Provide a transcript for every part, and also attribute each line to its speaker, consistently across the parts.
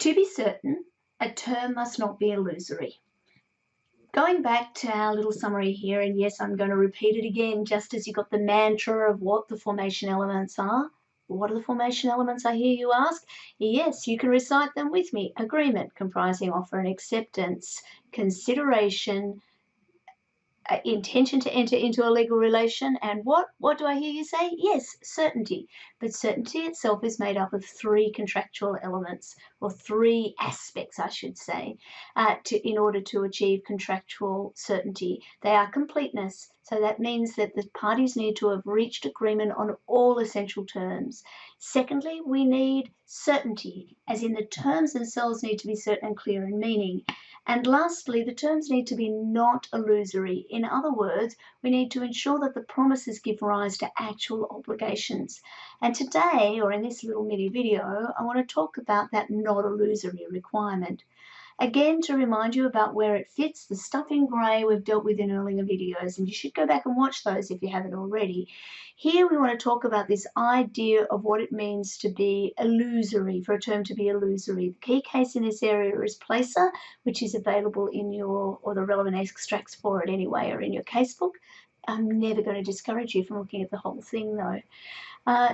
Speaker 1: To be certain, a term must not be illusory. Going back to our little summary here, and yes, I'm going to repeat it again, just as you got the mantra of what the formation elements are. What are the formation elements, I hear you ask? Yes, you can recite them with me. Agreement, comprising offer and acceptance, consideration, intention to enter into a legal relation, and what do I hear you say? Yes, certainty. But certainty itself is made up of three contractual elements, or three aspects, I should say, in order to achieve contractual certainty. They are completeness, so that means that the parties need to have reached agreement on all essential terms. Secondly, we need certainty, as in the terms themselves need to be certain and clear in meaning. And lastly, the terms need to be not illusory. In other words, we need to ensure that the promises give rise to actual obligations. And today, or in this little mini video, I want to talk about that not illusory requirement. Again, to remind you about where it fits, the stuff in grey we've dealt with in earlier videos, and you should go back and watch those if you haven't already. Here we want to talk about this idea of what it means to be illusory, for a term to be illusory. The key case in this area is placer, which is available in your, or the relevant extracts for it anyway, or in your casebook. I'm never going to discourage you from looking at the whole thing though.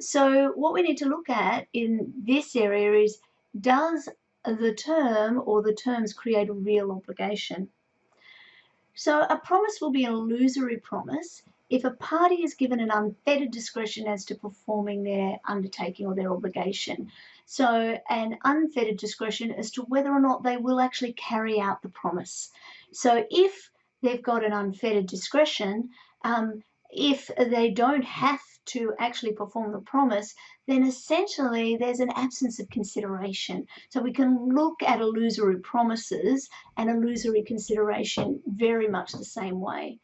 Speaker 1: So what we need to look at in this area is, does the term or the terms create a real obligation? So a promise will be an illusory promise if a party is given an unfettered discretion as to performing their undertaking or their obligation. So an unfettered discretion as to whether or not they will actually carry out the promise. So if they've got an unfettered discretion, if they don't have to actually perform the promise, then essentially there's an absence of consideration. So we can look at illusory promises and illusory consideration very much the same way.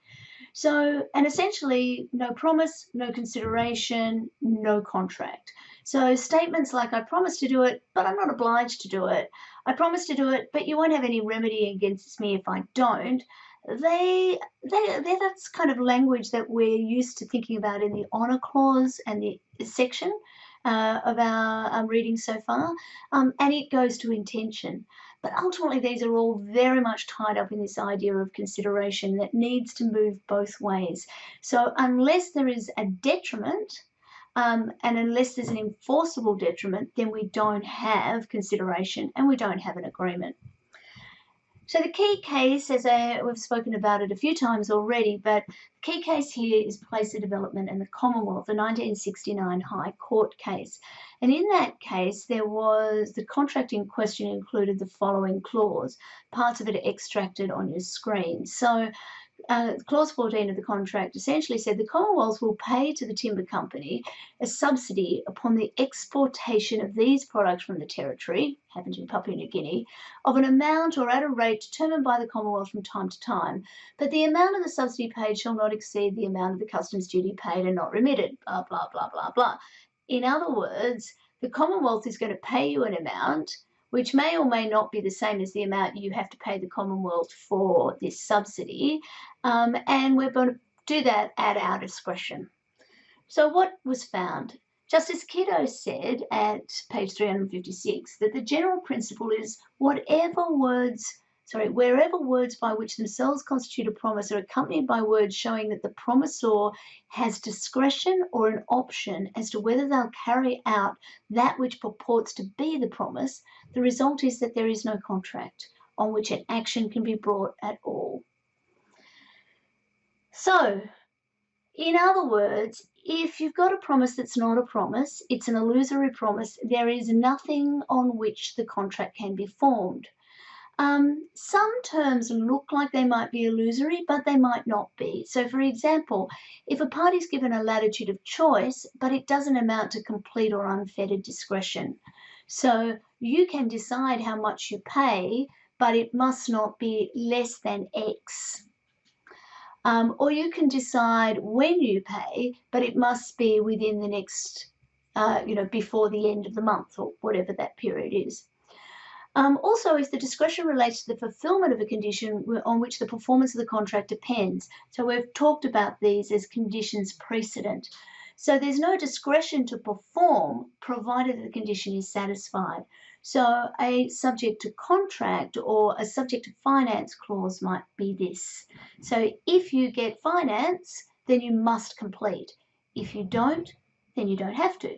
Speaker 1: So, and essentially, no promise, no consideration, no contract. So statements like, I promise to do it, but I'm not obliged to do it. I promise to do it, but you won't have any remedy against me if I don't. That's kind of language that we're used to thinking about in the honour clause and the section of our reading so far, and it goes to intention. But ultimately, these are all very much tied up in this idea of consideration that needs to move both ways. So unless there is a detriment, and unless there's an enforceable detriment, then we don't have consideration and we don't have an agreement. So the key case, as we've spoken about it a few times already, but the key case here is Placer Development and the Commonwealth, the 1969 High Court case. And in that case, there was, the contract in question included the following clause, parts of it are extracted on your screen. So Clause 14 of the contract essentially said the Commonwealth will pay to the timber company a subsidy upon the exportation of these products from the territory, happens to be Papua New Guinea, of an amount or at a rate determined by the Commonwealth from time to time, but the amount of the subsidy paid shall not exceed the amount of the customs duty paid and not remitted, blah, blah, blah, blah, blah. In other words, the Commonwealth is going to pay you an amount which may or may not be the same as the amount you have to pay the Commonwealth for this subsidy, and we're going to do that at our discretion. So what was found? Justice Kiddo said at page 356 that the general principle is wherever words by which themselves constitute a promise are accompanied by words showing that the promisor has discretion or an option as to whether they'll carry out that which purports to be the promise, the result is that there is no contract on which an action can be brought at all. So, in other words, if you've got a promise that's not a promise, it's an illusory promise, there is nothing on which the contract can be formed. Some terms look like they might be illusory, but they might not be. So, for example, if a party's given a latitude of choice, but it doesn't amount to complete or unfettered discretion. So, you can decide how much you pay, but it must not be less than X. Or you can decide when you pay, but it must be within the next, before the end of the month or whatever that period is. Also, if the discretion relates to the fulfilment of a condition on which the performance of the contract depends. So we've talked about these as conditions precedent. So there's no discretion to perform provided that the condition is satisfied. So a subject to contract or a subject to finance clause might be this. So if you get finance, then you must complete. If you don't, then you don't have to.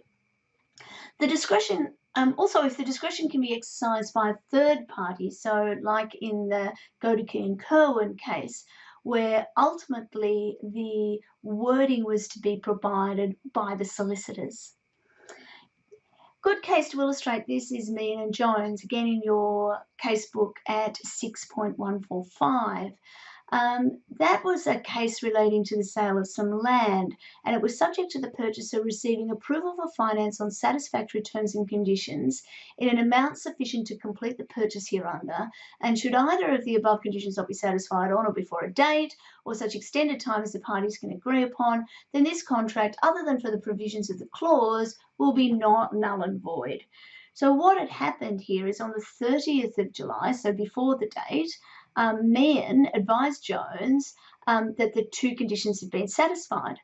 Speaker 1: The discretion, also if the discretion can be exercised by a third party, so like in the Godecke and Kirwan case, where ultimately the wording was to be provided by the solicitors. Good case to illustrate this is Meehan and Jones, again in your casebook at 6.145. That was a case relating to the sale of some land, and it was subject to the purchaser receiving approval for finance on satisfactory terms and conditions in an amount sufficient to complete the purchase hereunder, and should either of the above conditions not be satisfied on or before a date, or such extended time as the parties can agree upon, then this contract, other than for the provisions of the clause, will be not null and void. So what had happened here is on the 30th of July, so before the date, Meehan advised Jones that the two conditions had been satisfied.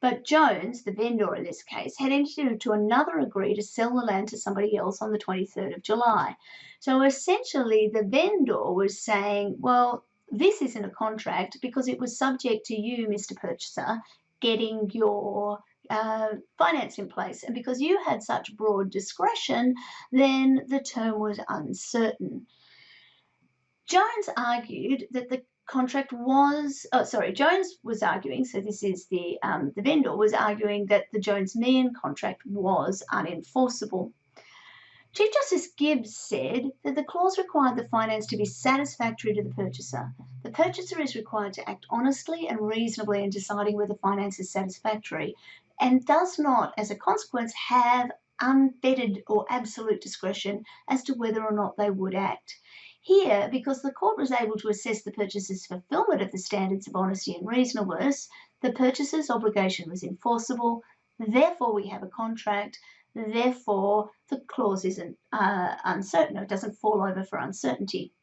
Speaker 1: But Jones, the vendor in this case, had entered into another agree to sell the land to somebody else on the 23rd of July. So essentially the vendor was saying, well, this isn't a contract because it was subject to you, Mr. Purchaser, getting your finance in place. And because you had such broad discretion, then the term was uncertain. Jones argued that the contract was, Jones was arguing, so this is the vendor was arguing that the Jones-Meehan contract was unenforceable. Chief Justice Gibbs said that the clause required the finance to be satisfactory to the purchaser. The purchaser is required to act honestly and reasonably in deciding whether finance is satisfactory and does not, as a consequence, have unfettered or absolute discretion as to whether or not they would act. Here, because the court was able to assess the purchaser's fulfilment of the standards of honesty and reasonableness, the purchaser's obligation was enforceable. Therefore, we have a contract. Therefore, the clause isn't uncertain. It doesn't fall over for uncertainty.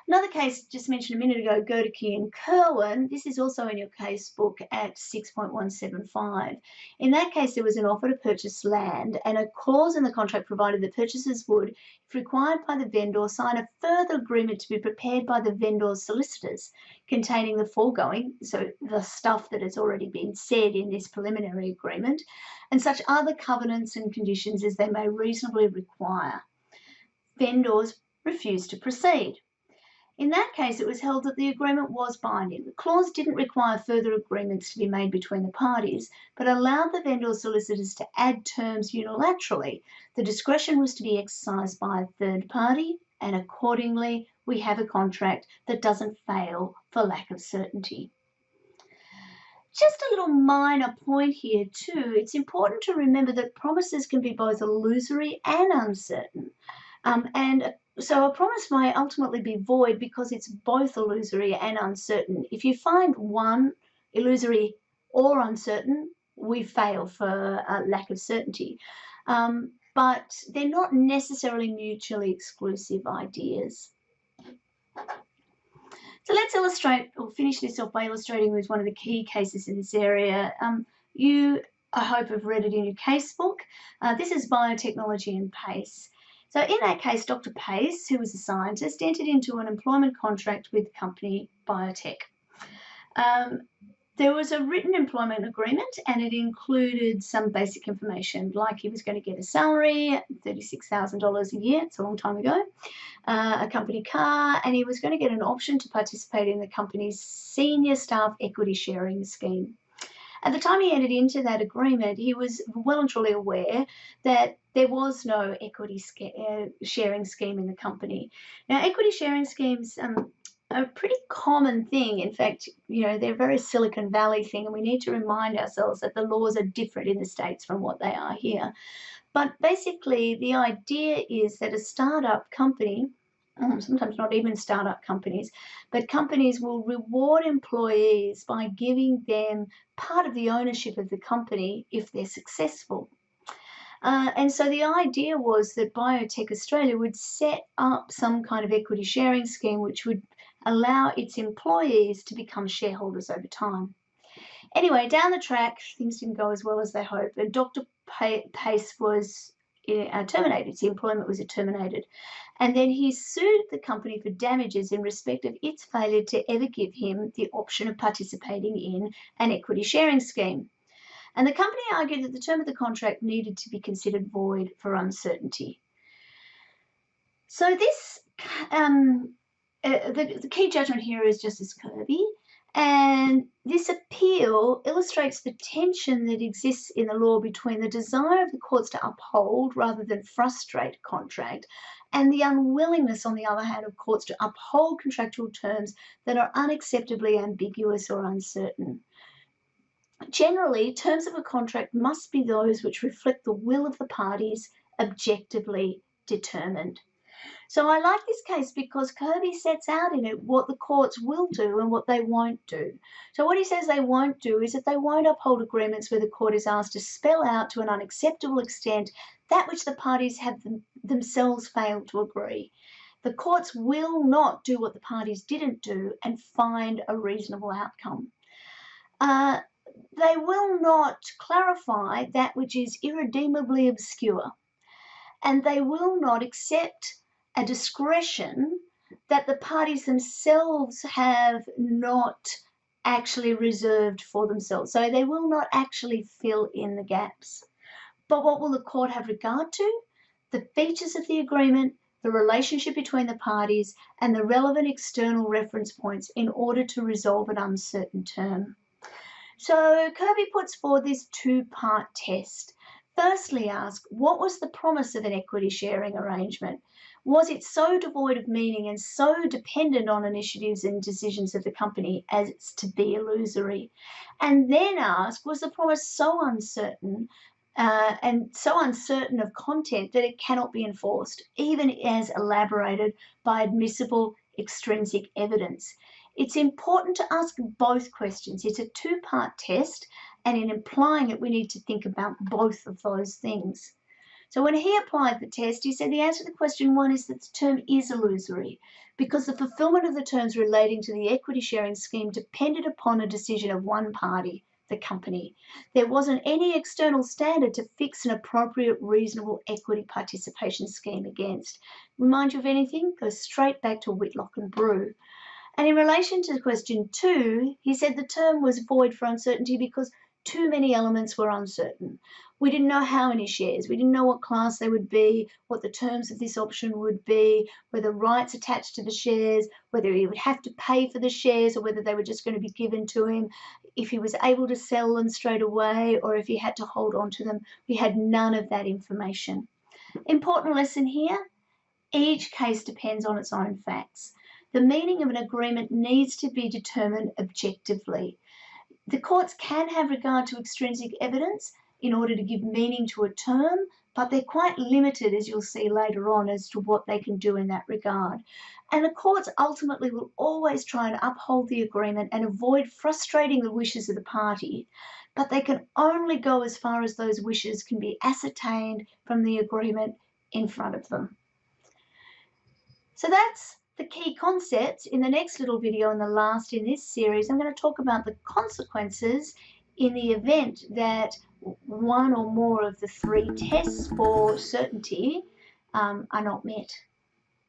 Speaker 1: Another case just mentioned a minute ago, Godecke and Kirwan, this is also in your case book at 6.175. In that case, there was an offer to purchase land, and a clause in the contract provided that purchasers would, if required by the vendor, sign a further agreement to be prepared by the vendor's solicitors, containing the foregoing, so the stuff that has already been said in this preliminary agreement, and such other covenants and conditions as they may reasonably require. Vendors refused to proceed. In that case, it was held that the agreement was binding. The clause didn't require further agreements to be made between the parties, but allowed the vendor solicitors to add terms unilaterally. The discretion was to be exercised by a third party, and accordingly, we have a contract that doesn't fail for lack of certainty. Just a little minor point here too. It's important to remember that promises can be both illusory and uncertain. So a promise may ultimately be void because it's both illusory and uncertain. If you find one illusory or uncertain, we fail for lack of certainty. But they're not necessarily mutually exclusive ideas. So let's illustrate or finish this off by illustrating with one of the key cases in this area. You, I hope, have read it in your casebook. This is Biotechnology and Pace. So in that case, Dr. Pace, who was a scientist, entered into an employment contract with the company Biotechnology. There was a written employment agreement and it included some basic information, like he was going to get a salary, $36,000 a year, it's a long time ago, a company car, and he was going to get an option to participate in the company's senior staff equity sharing scheme. At the time he entered into that agreement, he was well and truly aware that there was no equity sharing scheme in the company. Now, equity sharing schemes are a pretty common thing. In fact, they're a very Silicon Valley thing, and we need to remind ourselves that the laws are different in the States from what they are here. But basically, the idea is that a startup company, sometimes not even startup companies, but companies will reward employees by giving them part of the ownership of the company if they're successful. And so the idea was that Biotech Australia would set up some kind of equity sharing scheme which would allow its employees to become shareholders over time. Anyway, down the track, things didn't go as well as they hoped, and Dr. Pace was terminated. His employment was terminated. And then he sued the company for damages in respect of its failure to ever give him the option of participating in an equity sharing scheme. And the company argued that the term of the contract needed to be considered void for uncertainty. So this, the key judgment here is Justice Kirby, and this appeal illustrates the tension that exists in the law between the desire of the courts to uphold rather than frustrate contract, and the unwillingness, on the other hand, of courts to uphold contractual terms that are unacceptably ambiguous or uncertain. Generally, terms of a contract must be those which reflect the will of the parties, objectively determined. So I like this case because Kirby sets out in it what the courts will do and what they won't do. So what he says they won't do is that they won't uphold agreements where the court is asked to spell out to an unacceptable extent that which the parties have themselves failed to agree. The courts will not do what the parties didn't do and find a reasonable outcome. They will not clarify that which is irredeemably obscure, and they will not accept a discretion that the parties themselves have not actually reserved for themselves. So they will not actually fill in the gaps. But what will the court have regard to? The features of the agreement, the relationship between the parties, and the relevant external reference points in order to resolve an uncertain term. So Kirby puts forward this two-part test. Firstly, ask, what was the promise of an equity sharing arrangement? Was it so devoid of meaning and so dependent on initiatives and decisions of the company as to be illusory? And then ask, was the promise so uncertain and so uncertain of content that it cannot be enforced, even as elaborated by admissible extrinsic evidence? It's important to ask both questions. It's a two-part test, and in applying it, we need to think about both of those things. So when he applied the test, he said the answer to question one is that the term is illusory because the fulfillment of the terms relating to the equity sharing scheme depended upon a decision of one party, the company. There wasn't any external standard to fix an appropriate, reasonable equity participation scheme against. Remind you of anything? Go straight back to Whitlock and Brew. And in relation to question two, he said the term was void for uncertainty because too many elements were uncertain. We didn't know how many shares, we didn't know what class they would be, what the terms of this option would be, whether rights attached to the shares, whether he would have to pay for the shares or whether they were just going to be given to him, if he was able to sell them straight away or if he had to hold on to them. We had none of that information. Important lesson here, each case depends on its own facts. The meaning of an agreement needs to be determined objectively. The courts can have regard to extrinsic evidence in order to give meaning to a term, but they're quite limited, as you'll see later on, as to what they can do in that regard. And the courts ultimately will always try and uphold the agreement and avoid frustrating the wishes of the party, but they can only go as far as those wishes can be ascertained from the agreement in front of them. So that's the key concepts. In the next little video and the last in this series, I'm going to talk about the consequences in the event that one or more of the three tests for certainty are not met.